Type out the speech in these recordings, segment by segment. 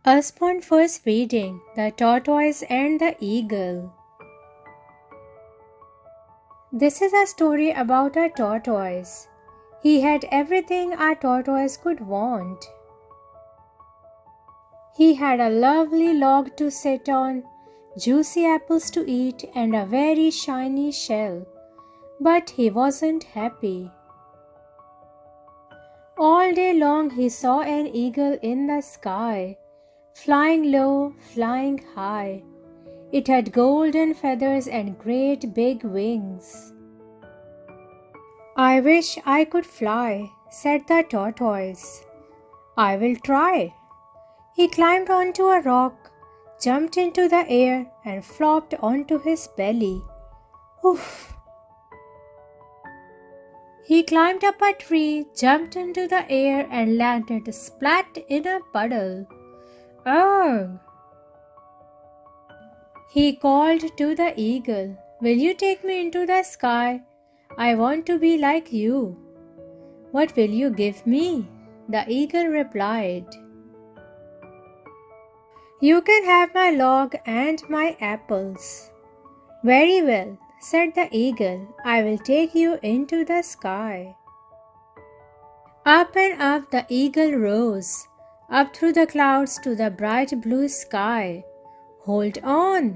Usborne first reading The Tortoise and the Eagle. This is a story about a tortoise. He had everything a tortoise could want. He had a lovely log to sit on, juicy apples to eat, and a very shiny shell. But he wasn't happy. All day long he saw an eagle in the sky, flying low, flying high. It had golden feathers and great big wings. "I wish I could fly," said the tortoise. "I will try." He climbed onto a rock, jumped into the air, and flopped onto his belly. Oof! He climbed up a tree, jumped into the air, and landed splat in a puddle. Ugh! He called to the eagle, "Will you take me into the sky? I want to be like you." "What will you give me?" the eagle replied. "You can have my log and my apples." "Very well," said the eagle, "I will take you into the sky." Up and up the eagle rose, up through the clouds to the bright blue sky. "Hold on!"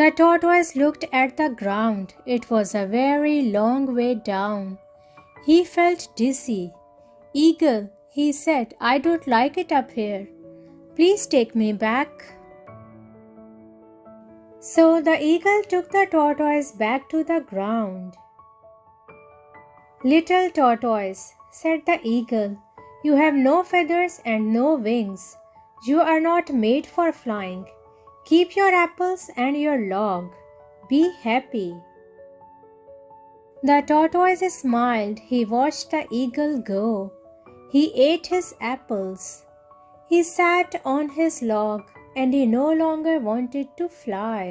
The tortoise looked at the ground. It was a very long way down. He felt dizzy. "Eagle," he said, "I don't like it up here. Please take me back." So the eagle took the tortoise back to the ground. "Little tortoise," said the eagle, "you have no feathers and no wings. You are not made for flying. Keep your apples and your log. Be happy." The tortoise smiled. He watched the eagle go. He ate his apples. He sat on his log, and he no longer wanted to fly.